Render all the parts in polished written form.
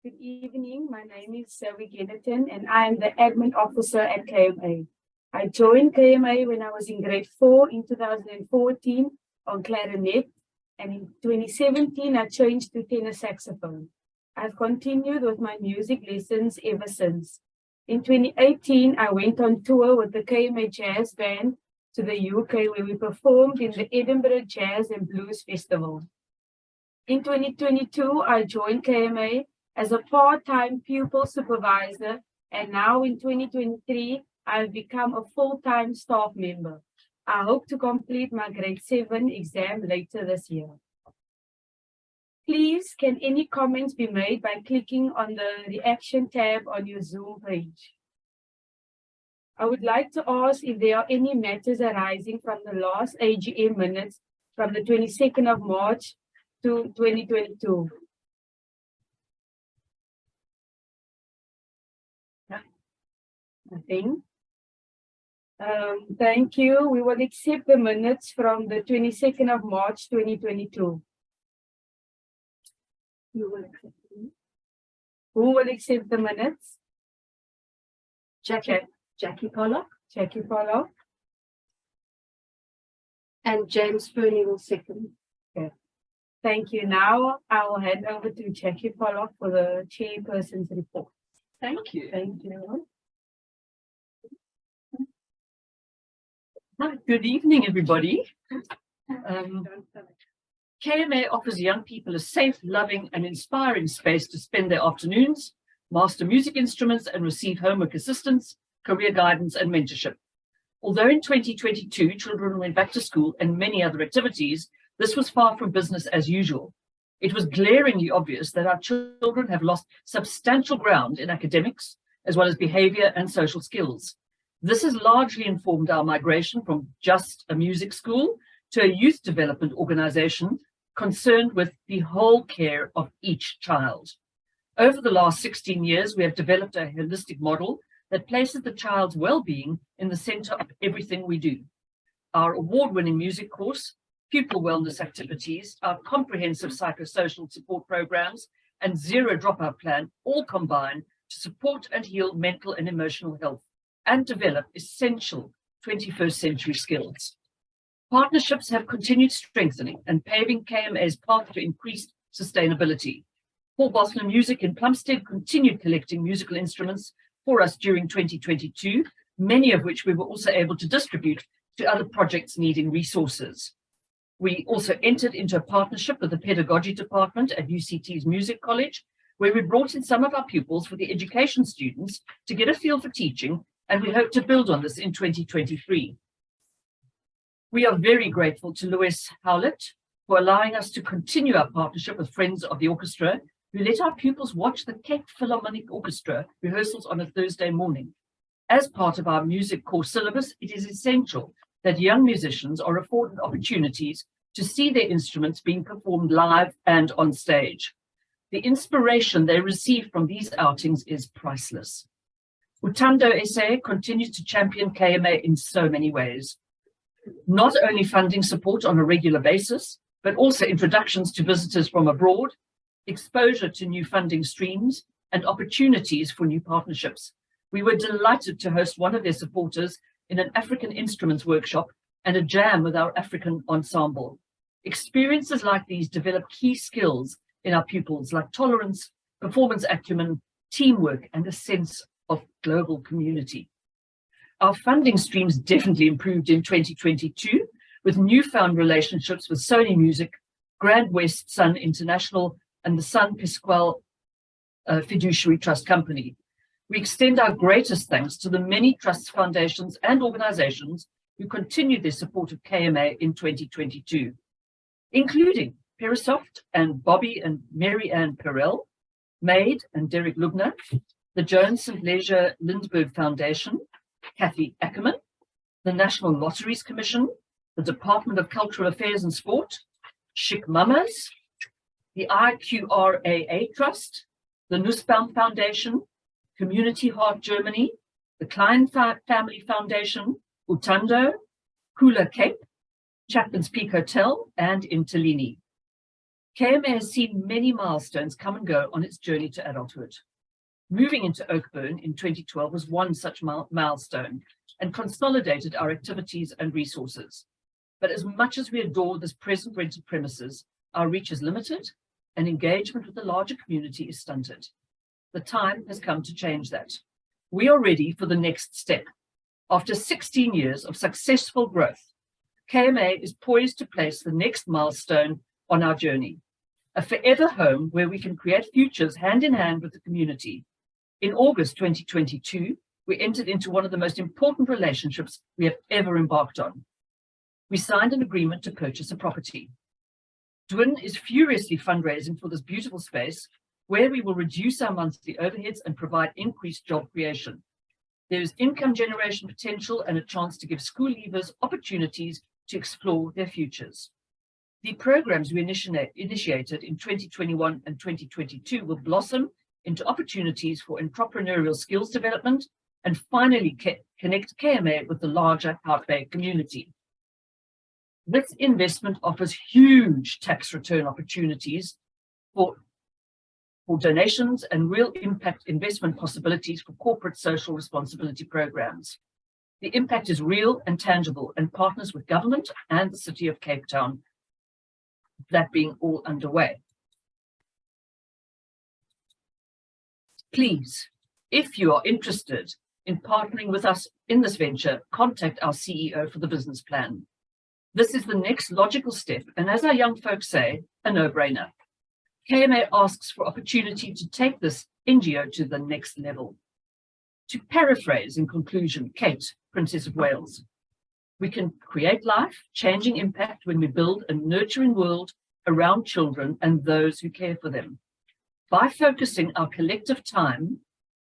Good evening. My name is Zoe Genneton and I am the admin officer at KMA. I joined KMA when I was in grade 4 in 2014 on clarinet, and in 2017 I changed to tenor saxophone. I've continued with my music lessons ever since. In 2018, I went on tour with the KMA Jazz Band to the UK, where we performed in the Edinburgh Jazz and Blues Festival. In 2022, I joined KMA as a part-time pupil supervisor, and now in 2023, I've become a full-time staff member. I hope to complete my grade 7 exam later this year. Please, can any comments be made by clicking on the reaction tab on your Zoom page? I would like to ask if there are any matters arising from the last AGM minutes from the 22nd of March to 2022. Nothing. Thank you. We will accept the minutes from the 22nd of March 2022. You will accept them. Who will accept the minutes? Jackie Pollock. Jackie Pollock. And James Fernie will second. Okay. Thank you. Now I will hand over to Jackie Pollock for the chairperson's report. Thank you. Thank you. Good evening, everybody. KMA offers young people a safe, loving, and inspiring space to spend their afternoons, master music instruments, and receive homework assistance, career guidance, and mentorship. Although in 2022, children went back to school and many other activities, this was far from business as usual. It was glaringly obvious that our children have lost substantial ground in academics, as well as behavior and social skills. This has largely informed our migration from just a music school to a youth development organization concerned with the whole care of each child. Over the last 16 years, we have developed a holistic model that places the child's well-being in the center of everything we do. Our award-winning music course, pupil wellness activities, our comprehensive psychosocial support programs, and zero dropout plan all combine to support and heal mental and emotional health and develop essential 21st century skills. Partnerships have continued strengthening and paving KMA's path to increased sustainability. Paul Bosler Music in Plumstead continued collecting musical instruments for us during 2022, many of which we were also able to distribute to other projects needing resources. We also entered into a partnership with the pedagogy department at UCT's Music College, where we brought in some of our pupils for the education students to get a feel for teaching, and we hope to build on this in 2023. We are very grateful to Louis Howlett for allowing us to continue our partnership with Friends of the Orchestra, who let our pupils watch the Cape Philharmonic Orchestra rehearsals on a Thursday morning. As part of our music course syllabus, it is essential that young musicians are afforded opportunities to see their instruments being performed live and on stage. The inspiration they receive from these outings is priceless. Utando SA continues to champion KMA in so many ways. Not only funding support on a regular basis, but also introductions to visitors from abroad, exposure to new funding streams, and opportunities for new partnerships. We were delighted to host one of their supporters in an African instruments workshop and a jam with our African ensemble. Experiences like these develop key skills in our pupils, like tolerance, performance acumen, teamwork, and a sense of global community. Our funding streams definitely improved in 2022 with newfound relationships with Sony Music, Grand West Sun International, and the San Pasquale Fiduciary Trust Company. We extend our greatest thanks to the many trusts, foundations, and organizations who continued their support of KMA in 2022, including Perisoft and Bobby and Mary Ann Perel, Maid and Derek Lugner, the Jones St. Leger Lindbergh Foundation, Kathy Ackerman, the National Lotteries Commission, the Department of Cultural Affairs and Sport, Chic Mamas, the IQRAA Trust, the Nussbaum Foundation, Community Heart Germany, the Klein Family Foundation, Utando, Kula Cape, Chapman's Peak Hotel, and Interlini. KMA has seen many milestones come and go on its journey to adulthood. Moving into Oakburn in 2012 was one such milestone and consolidated our activities and resources. But as much as we adore this present rented premises, our reach is limited and engagement with the larger community is stunted. The time has come to change that. We are ready for the next step. After 16 years of successful growth, KMA is poised to place the next milestone on our journey, a forever home where we can create futures hand in hand with the community. In August 2022, we entered into one of the most important relationships we have ever embarked on. We signed an agreement to purchase a property. Dwin is furiously fundraising for this beautiful space where we will reduce our monthly overheads and provide increased job creation. There is income generation potential and a chance to give school leavers opportunities to explore their futures. The programs we initiated in 2021 and 2022 will blossom into opportunities for entrepreneurial skills development and finally connect KMA with the larger Hout Bay community. This investment offers huge tax return opportunities for donations and real impact investment possibilities for corporate social responsibility programs. The impact is real and tangible and partners with government and the City of Cape Town, that being all underway. Please, if you are interested in partnering with us in this venture, contact our CEO for the business plan. This is the next logical step, and as our young folks say, a no-brainer. KMA asks for opportunity to take this NGO to the next level. To paraphrase in conclusion, Kate, Princess of Wales, we can create life-changing impact when we build a nurturing world around children and those who care for them. By focusing our collective time,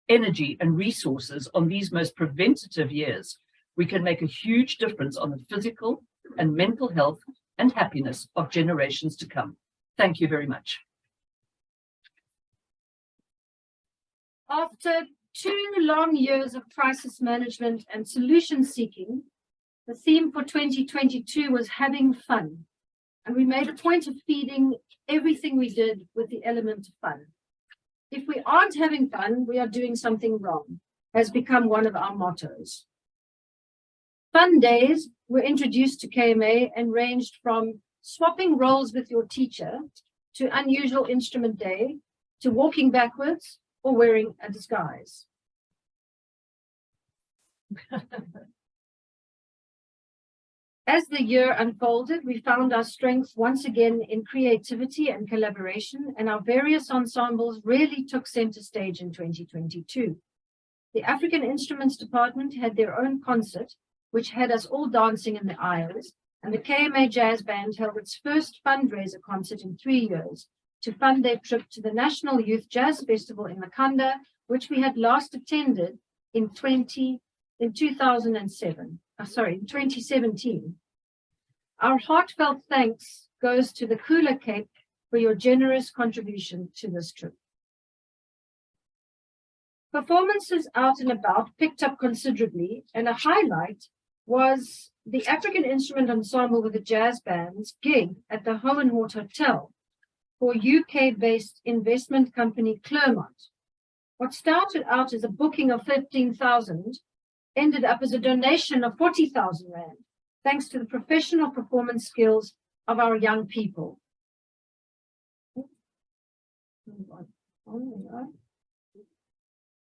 energy, and resources on these most preventative years, we can make a huge difference on the physical and mental health and happiness of generations to come. Thank you very much. After 2 long years of crisis management and solution seeking, the theme for 2022 was having fun. And we made a point of feeding everything we did with the element of fun. If we aren't having fun, we are doing something wrong, has become one of our mottos. Fun days were introduced to KMA and ranged from swapping roles with your teacher to unusual instrument day to walking backwards or wearing a disguise. As the year unfolded, we found our strength once again in creativity and collaboration, and our various ensembles really took center stage in 2022. The African Instruments Department had their own concert, which had us all dancing in the aisles, and the KMA Jazz Band held its first fundraiser concert in 3 years to fund their trip to the National Youth Jazz Festival in Makanda, which we had last attended in 2018. in 2017. Our heartfelt thanks goes to the Cooler Cape for your generous contribution to this trip. Performances out and about picked up considerably, and a highlight was the African Instrument Ensemble with the jazz band's gig at the Hohenhort Hotel for UK-based investment company Clermont. What started out as a booking of 15,000 ended up as a donation of 40,000 Rand, thanks to the professional performance skills of our young people.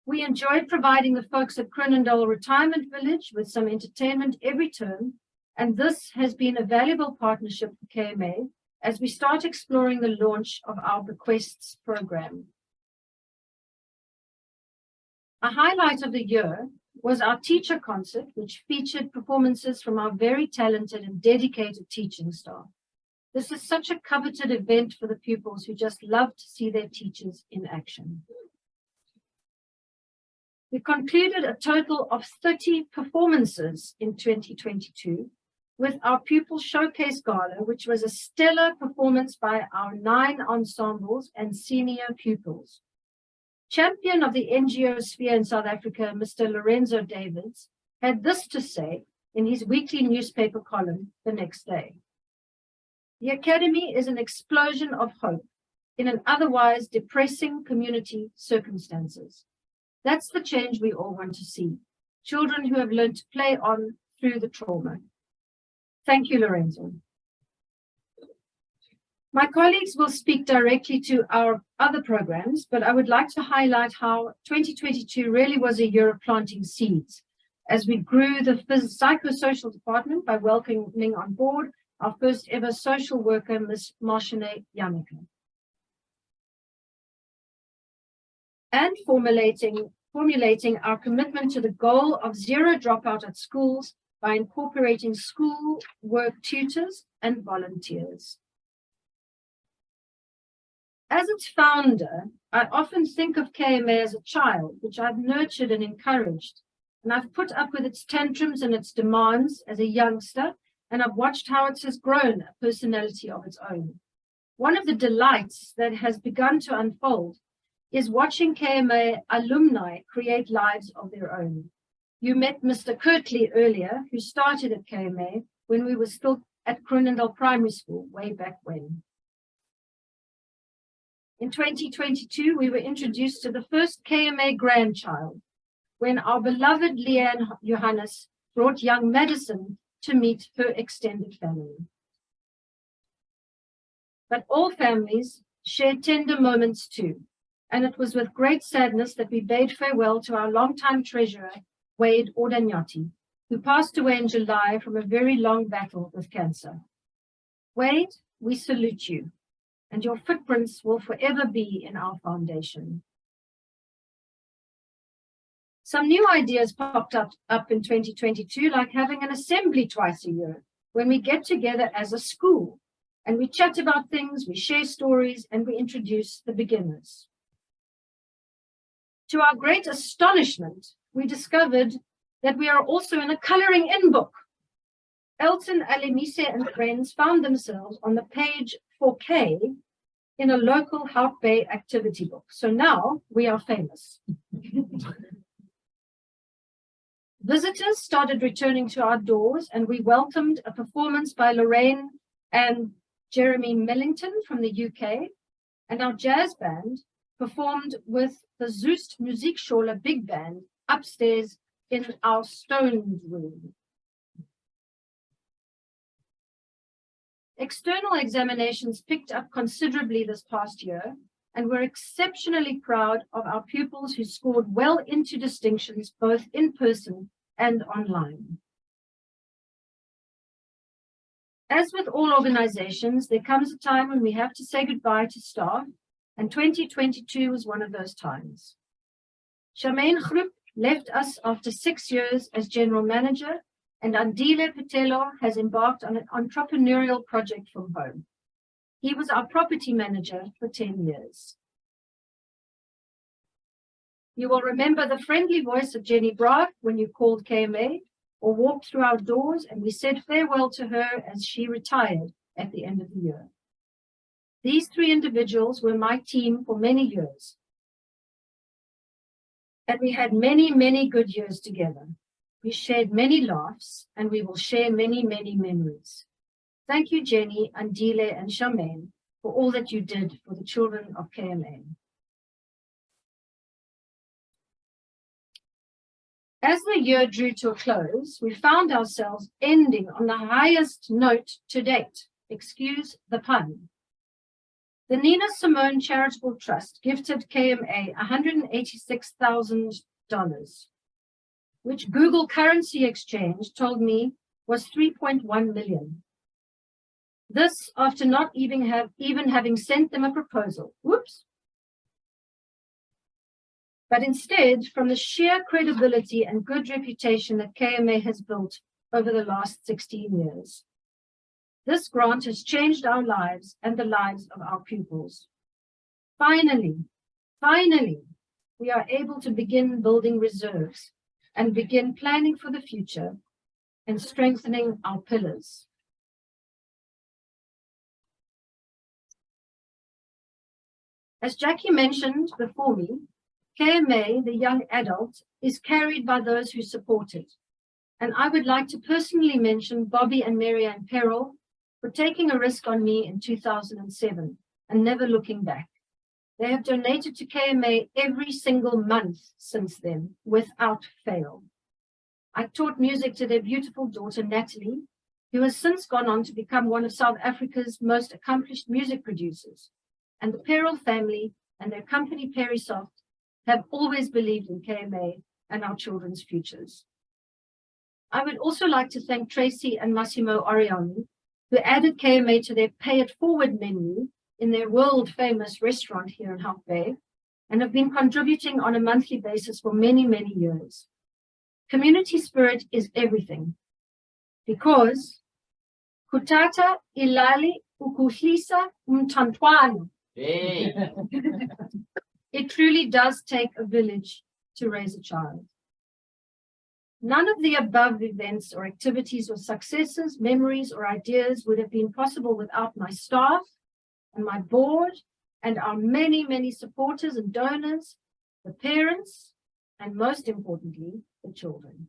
We enjoyed providing the folks at Cronendale Retirement Village with some entertainment every term, and this has been a valuable partnership for KMA as we start exploring the launch of our bequests program. A highlight of the year was our teacher concert, which featured performances from our very talented and dedicated teaching staff. This is such a coveted event for the pupils who just love to see their teachers in action. We concluded a total of 30 performances in 2022 with our Pupil Showcase Gala, which was a stellar performance by our 9 ensembles and senior pupils. Champion of the NGO sphere in South Africa, Mr. Lorenzo Davids, had this to say in his weekly newspaper column the next day. The Academy is an explosion of hope in an otherwise depressing community circumstances. That's the change we all want to see. Children who have learned to play on through the trauma. Thank you, Lorenzo. My colleagues will speak directly to our other programs, but I would like to highlight how 2022 really was a year of planting seeds as we grew the psychosocial department by welcoming on board our first ever social worker, Ms. Marshane Yamika. And formulating our commitment to the goal of zero dropout at schools by incorporating school work tutors and volunteers. As its founder, I often think of KMA as a child, which I've nurtured and encouraged, and I've put up with its tantrums and its demands as a youngster, and I've watched how it has grown a personality of its own. One of the delights that has begun to unfold is watching KMA alumni create lives of their own. You met Mr. Kirtley earlier, who started at KMA when we were still at Cronendale Primary School, way back when. In 2022, we were introduced to the first KMA grandchild when our beloved Leanne Johannes brought young Madison to meet her extended family. But all families share tender moments too, and it was with great sadness that we bade farewell to our longtime treasurer, Wade Ordanyati, who passed away in July from a very long battle with cancer. Wade, we salute you, and your footprints will forever be in our foundation. Some new ideas popped up in 2022, like having an assembly twice a year, when we get together as a school, and we chat about things, we share stories, and we introduce the beginners. To our great astonishment, we discovered that we are also in a coloring in book. Elton, Alemise, and friends found themselves on the page 4K in a local Hout Bay activity book. So now we are famous. Visitors started returning to our doors, and we welcomed a performance by Lorraine and Jeremy Millington from the UK, and our jazz band performed with the Zoost Muziekschule big band upstairs in our Stones room. External examinations picked up considerably this past year, and we're exceptionally proud of our pupils who scored well into distinctions both in person and online. As with all organizations, there comes a time when we have to say goodbye to staff, and 2022 was one of those times. Charmaine Groep left us after 6 years as general manager, and Andile Patelo has embarked on an entrepreneurial project from home. He was our property manager for 10 years. You will remember the friendly voice of Jenny Bragg when you called KMA or walked through our doors and we said farewell to her as she retired at the end of the year. These three individuals were my team for many years. And we had many, many good years together. We shared many laughs and we will share many, many memories. Thank you, Jenny, Andile, and Charmaine, for all that you did for the children of KMA. As the year drew to a close, we found ourselves ending on the highest note to date. Excuse the pun. The Nina Simone Charitable Trust gifted KMA $186,000, which Google Currency Exchange told me was 3.1 million. This after not even having sent them a proposal. Whoops. But instead, from the sheer credibility and good reputation that KMA has built over the last 16 years. This grant has changed our lives and the lives of our pupils. Finally, we are able to begin building reserves and begin planning for the future and strengthening our pillars. As Jackie mentioned before me, KMA, the young adult, is carried by those who support it. And I would like to personally mention Bobby and Marianne Perrell for taking a risk on me in 2007 and never looking back. They have donated to KMA every single month since then, without fail. I taught music to their beautiful daughter, Natalie, who has since gone on to become one of South Africa's most accomplished music producers. And the Perrell family and their company, Perisoft, have always believed in KMA and our children's futures. I would also like to thank Tracy and Massimo Oriani, who added KMA to their Pay It Forward menu in their world-famous restaurant here in Hout Bay, and have been contributing on a monthly basis for many, many years. Community spirit is everything, because kutata ilali ukuhlisa mtantwana. It truly does take a village to raise a child. None of the above events or activities or successes, memories or ideas would have been possible without my staff and my board and our many, many supporters and donors, the parents, and most importantly, the children.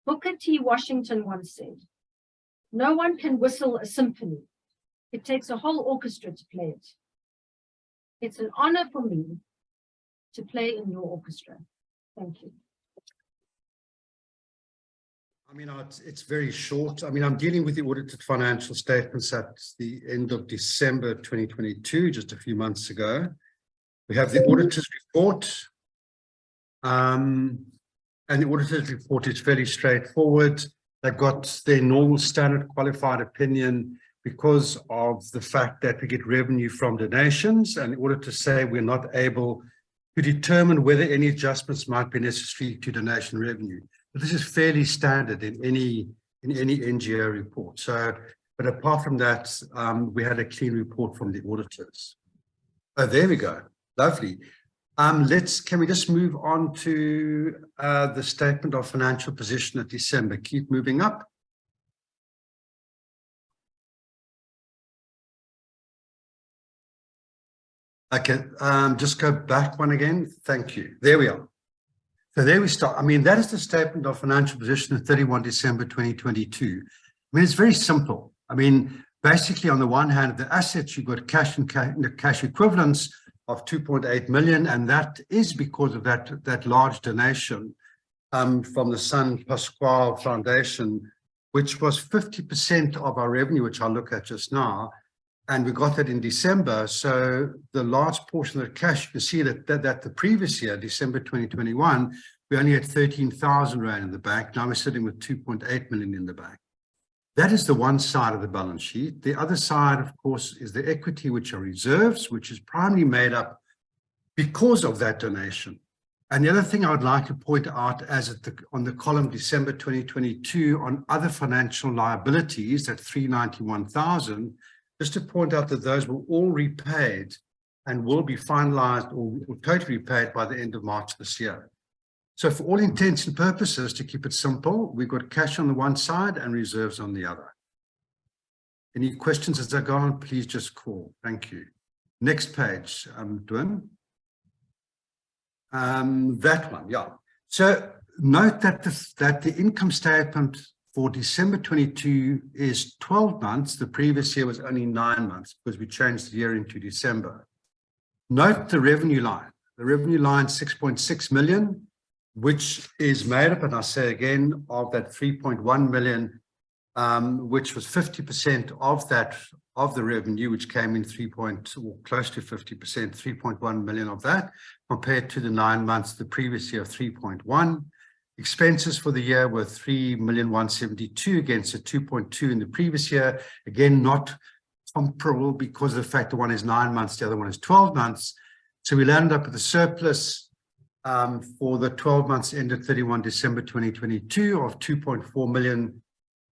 Booker T. Washington once said, "No one can whistle a symphony. It takes a whole orchestra to play it." It's an honor for me to play in your orchestra. Thank you. I mean, it's very short. I mean, I'm dealing with the audited financial statements at the end of December 2022, just a few months ago. We have the auditor's report. And the auditor's report is fairly straightforward. They got their normal standard qualified opinion because of the fact that we get revenue from donations, and the auditors say we're not able to determine whether any adjustments might be necessary to donation revenue. But this is fairly standard in any NGO report. So, but apart from that, we had a clean report from the auditors. Oh, there we go. Lovely. Can we just move on to the statement of financial position at December? Keep moving up. Okay, just go back one again. Thank you. There we are. So there we start. I mean, that is the statement of financial position at 31 December 2022. I mean, it's very simple. I mean, basically, on the one hand, the assets, you've got cash and cash equivalents of 2.8 million, and that is because of that large donation from the San Pasquale Foundation, which was 50% of our revenue, which I'll look at just now. And we got that in December. So the large portion of the cash, you can see that the previous year, December 2021, we only had 13,000 Rand in the bank. Now we're sitting with 2.8 million in the bank. That is the one side of the balance sheet. The other side, of course, is the equity, which are reserves, which is primarily made up because of that donation. And the other thing I would like to point out as on the column December 2022 on other financial liabilities at 391,000, just to point out that those were all repaid and will be finalized or totally paid by the end of March this year. So for all intents and purposes, to keep it simple, we've got cash on the one side and reserves on the other. Any questions as I go on, please just call. Thank you. Next page, Dwyn. That one, yeah. So note that the income statement for December 22 is 12 months. The previous year was only 9 months because we changed the year into December. Note the revenue line. The revenue line 6.6 million, which is made up, and I say again, of that 3.1 million, which was 50% of the revenue, which came in or close to 50%, 3.1 million of that, compared to the 9 months the previous year of 3.1. Expenses for the year were 3,172,000 against a 2.2 in the previous year. Again, not comparable because of the fact that one is 9 months, the other one is 12 months. So we landed up with a surplus for the 12 months ended 31 December 2022 of 2.4 million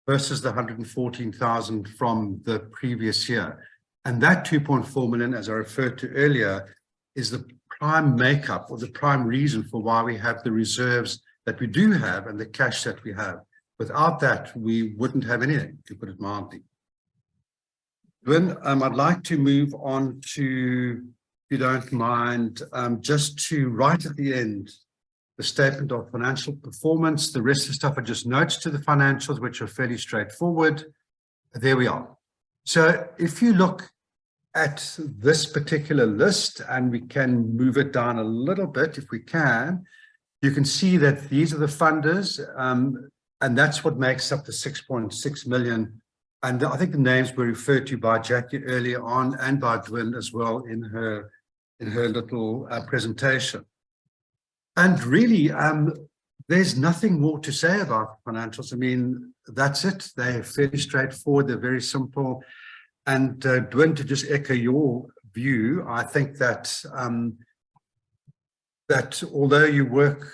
versus the 114,000 from the previous year. And that 2.4 million, as I referred to earlier, is the prime makeup or the prime reason for why we have the reserves that we do have and the cash that we have. Without that, we wouldn't have anything, to put it mildly. Dwyn, I'd like to move on to, if you don't mind, just to right at the end, the statement of financial performance. The rest of the stuff are just notes to the financials, which are fairly straightforward. There we are. So if you look at this particular list, and we can move it down a little bit if we can, you can see that these are the funders, and that's what makes up the 6.6 million. And I think the names were referred to by Jackie earlier on and by Dwyn as well in her little presentation. And really, there's nothing more to say about financials. I mean, that's it. They're fairly straightforward. They're very simple. And Dwyn, to just echo your view, I think that that although you work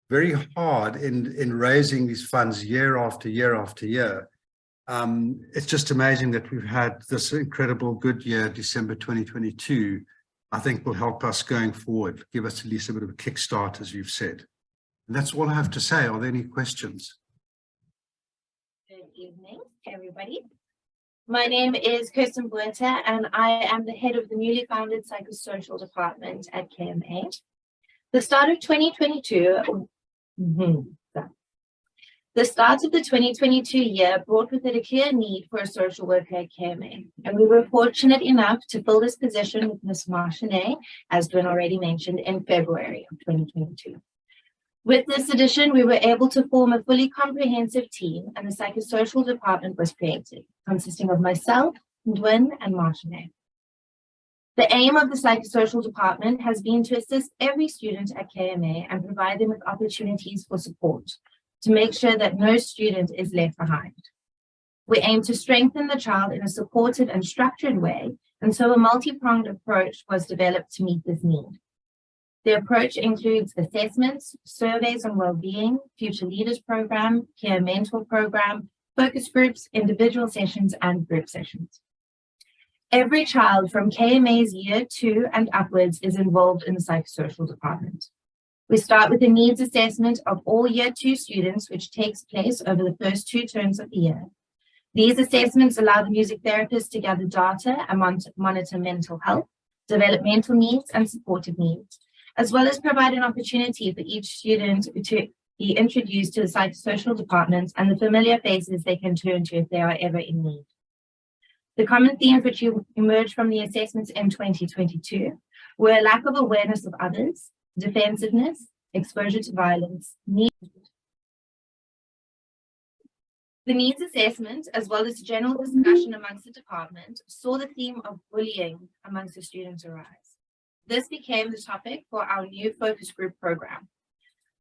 very hard in raising these funds year after year after year, it's just amazing that we've had this incredible good year, December 2022, I think will help us going forward, give us at least a bit of a kickstart, as you've said. And that's all I have to say. Are there any questions? Good evening, everybody. My name is Kirsten Buerta, and I am the head of the newly founded psychosocial department at KMA. The start of 2022, the start of the 2022 year brought with it a clear need for a social worker at KMA, and we were fortunate enough to fill this position with Ms. Marchionnet, as Dwyn already mentioned, in February of 2022. With this addition, we were able to form a fully comprehensive team, and the psychosocial department was created, consisting of myself, Dwyn, and Marchionnet. The aim of the psychosocial department has been to assist every student at KMA and provide them with opportunities for support to make sure that no student is left behind. We aim to strengthen the child in a supportive and structured way, and so a multi-pronged approach was developed to meet this need. The approach includes assessments, surveys on well-being, future leaders program, peer mentor program, focus groups, individual sessions, and group sessions. Every child from KMA's year 2 and upwards is involved in the psychosocial department. We start with a needs assessment of all year 2 students, which takes place over the first 2 terms of the year. These assessments allow the music therapist to gather data and monitor mental health, developmental needs, and supportive needs, as well as provide an opportunity for each student to be introduced to the psychosocial department and the familiar faces they can turn to if they are ever in need. The common themes which emerged from the assessments in 2022 were a lack of awareness of others, defensiveness, exposure to violence, need. The needs assessment, as well as general discussion amongst the department, saw the theme of bullying amongst the students arise. This became the topic for our new focus group program.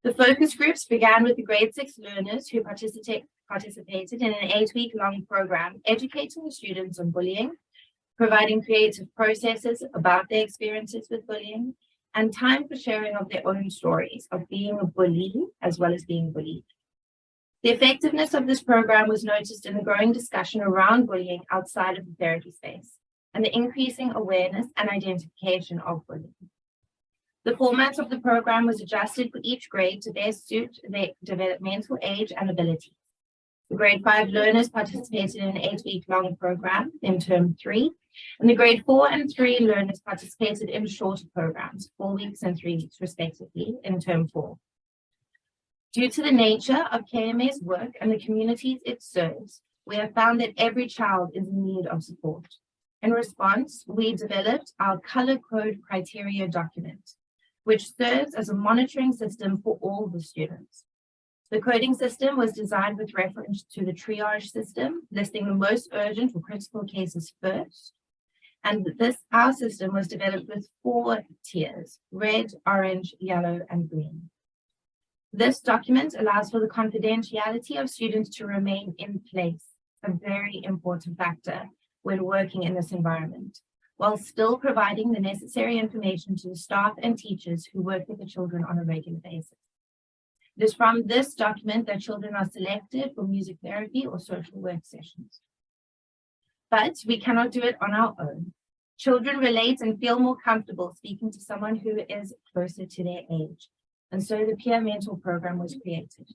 The focus groups began with the grade 6 learners who participated in an 8-week-long program, educating the students on bullying, providing creative processes about their experiences with bullying, and time for sharing of their own stories of being a bully as well as being bullied. The effectiveness of this program was noticed in the growing discussion around bullying outside of the therapy space. and the increasing awareness and identification of bullying. The format of the program was adjusted for each grade to best suit their developmental age and abilities. The grade 5 learners participated in an 8-week-long program in term 3, and the grade 4 and 3 learners participated in shorter programs, 4 weeks and 3 weeks respectively, in term 4. Due to the nature of KMA's work and the communities it serves, we have found that every child is in need of support. In response, we developed our color code criteria document, which serves as a monitoring system for all the students. The coding system was designed with reference to the triage system, listing the most urgent or critical cases first. And our system was developed with 4 tiers: red, orange, yellow, and green. This document allows for the confidentiality of students to remain in place, a very important factor when working in this environment, while still providing the necessary information to the staff and teachers who work with the children on a regular basis. It is from this document that children are selected for music therapy or social work sessions. But we cannot do it on our own. Children relate and feel more comfortable speaking to someone who is closer to their age, and so the peer mentor program was created.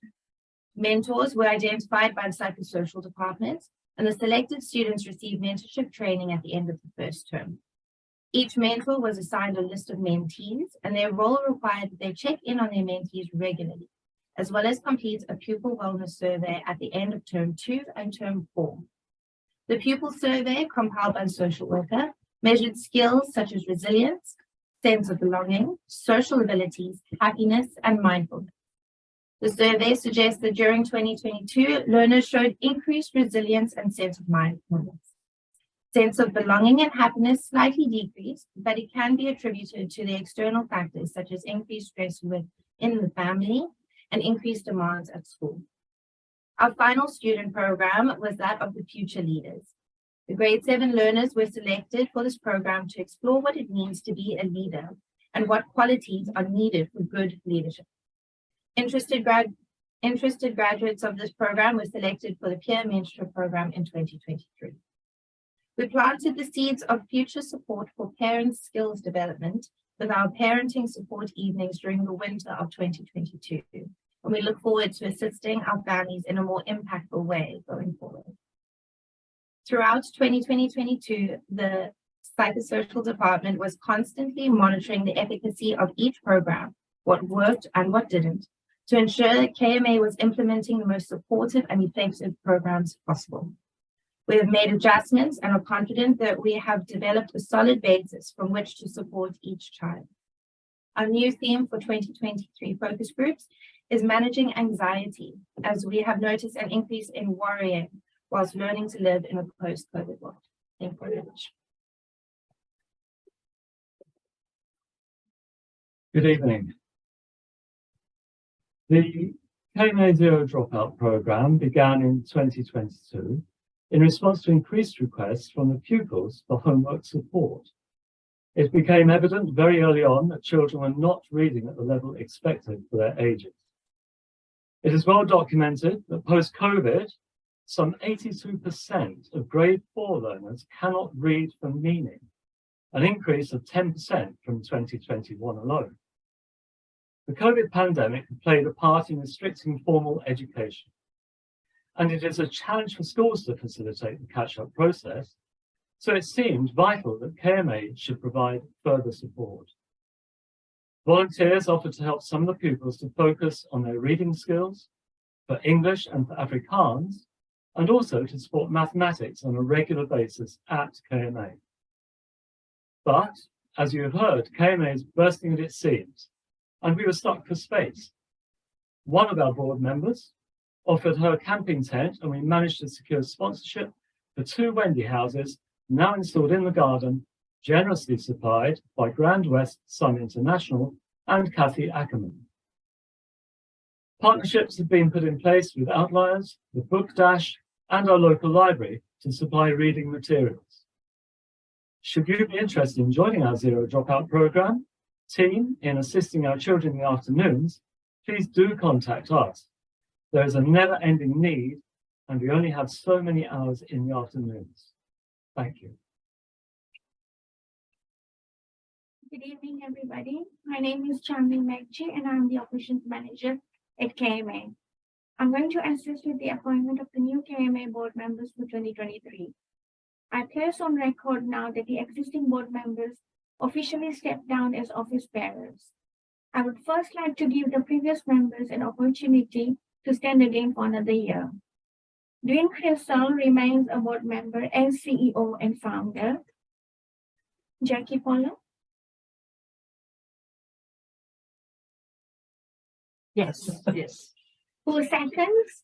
Mentors were identified by the psychosocial department, and the selected students received mentorship training at the end of the first term. Each mentor was assigned a list of mentees, and their role required that they check in on their mentees regularly, as well as complete a pupil wellness survey at the end of term 2 and term 4. The pupil survey, compiled by the social worker, measured skills such as resilience, sense of belonging, social abilities, happiness, and mindfulness. The survey suggests that during 2022, learners showed increased resilience and sense of mindfulness. Sense of belonging and happiness slightly decreased, but it can be attributed to the external factors such as increased stress within the family and increased demands at school. Our final student program was that of the future leaders. The grade 7 learners were selected for this program to explore what it means to be a leader and what qualities are needed for good leadership. Interested graduates of this program were selected for the peer mentorship program in 2023. We planted the seeds of future support for parents' skills development with our parenting support evenings during the winter of 2022, and we look forward to assisting our families in a more impactful way going forward. Throughout 2022, the psychosocial department was constantly monitoring the efficacy of each program, what worked and what didn't, to ensure that KMA was implementing the most supportive and effective programs possible. We have made adjustments and are confident that we have developed a solid basis from which to support each child. Our new theme for 2023 focus groups is managing anxiety, as we have noticed an increase in worrying whilst learning to live in a post-COVID world. Thank you very much. Good evening. The KMA Zero Dropout programme began in 2022 in response to increased requests from the pupils for homework support. It became evident very early on that children were not reading at the level expected for their ages. It is well documented that post-COVID, some 82% of grade 4 learners cannot read for meaning, an increase of 10% from 2021 alone. The COVID pandemic played a part in restricting formal education, and it is a challenge for schools to facilitate the catch-up process, so it seemed vital that KMA should provide further support. Volunteers offered to help some of the pupils to focus on their reading skills for English and for Afrikaans, and also to support mathematics on a regular basis at KMA. But, as you have heard, KMA is bursting at its seams, and we were stuck for space. One of our board members offered her camping tent, and we managed to secure sponsorship for 2 Wendy houses now installed in the garden, generously supplied by Grand West Sun International and Kathy Ackerman. Partnerships have been put in place with Outliers, the Book Dash, and our local library to supply reading materials. Should you be interested in joining our Zero Dropout programme team in assisting our children in the afternoons, please do contact us. There is a never-ending need, and we only have so many hours in the afternoons. Thank you. Good evening, everybody. My name is Chandni Megji, and I'm the Operations Manager at KMA. I'm going to assist with the appointment of the new KMA board members for 2023. I place on record now that the existing board members officially stepped down as office bearers. I would first like to give the previous members an opportunity to stand again for another year. Dwayne Crystal remains a board member and CEO and founder. Jackie Polo. Yes. Yes. Who seconds?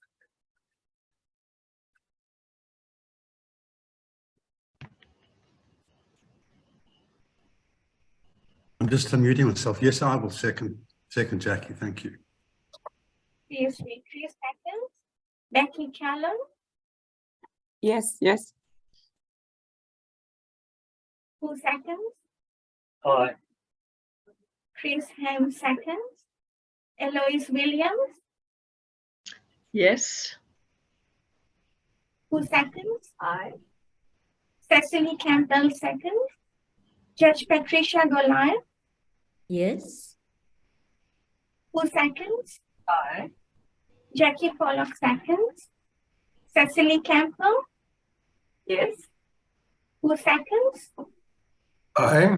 I'm just unmuting myself. Yes, I will second Jackie. Thank you. Please wait 3 seconds. Becky Callum. Yes, yes. Who seconds? Aye. Chris Ham seconds. Eloise Williams. Yes. Who seconds? Aye. Cecily Campbell seconds. Judge Patricia Goliath. Yes. Who seconds? Aye. Jackie Pollock seconds. Cecily Campbell. Yes. Who seconds? Aye.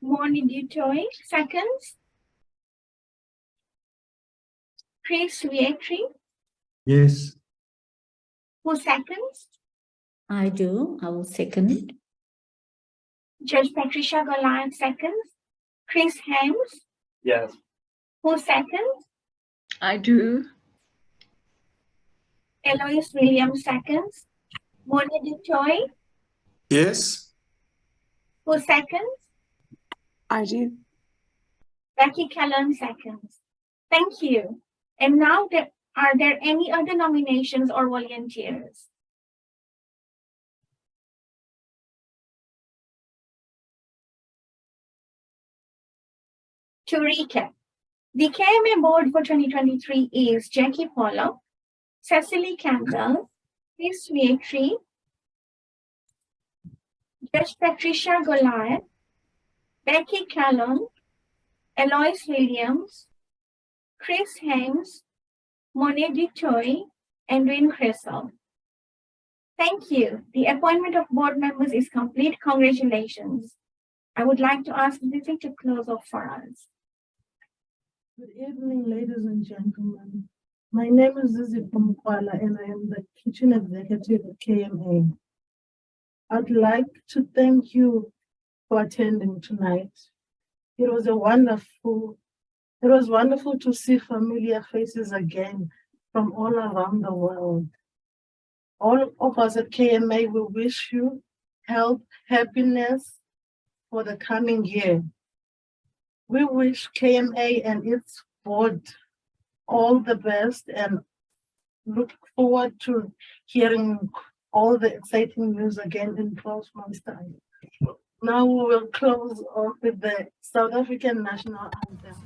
Moni Dutoy seconds. Chris Vietri. Yes. Who seconds? I do. I will second. Judge Patricia Goliath seconds. Chris Hams. Yes. Who seconds? I do. Eloise Williams seconds. Moni Dutoy. Yes. Who seconds? I do. Becky Callan seconds. Thank you. And now, are there any other nominations or volunteers? To recap, the KMA board for 2023 is Jackie Pollock, Cecily Campbell, Chris Vietri, Judge Patricia Goliath, Becky Callon, Eloise Williams, Chris Hanks, Monet Dutoy, and Dwayne Crystal. Thank you. The appointment of board members is complete. Congratulations. I would like to ask Vivi to close off for us. Good evening, ladies and gentlemen. My name is Zizi Pumkwala, and I am the kitchen executive at KMA. I'd like to thank you for attending tonight. It was wonderful to see familiar faces again from all around the world. All of us at KMA will wish you health, happiness for the coming year. We wish KMA and its board all the best and look forward to hearing all the exciting news again in 12 months' time. Now we will close off with the South African National Anthem.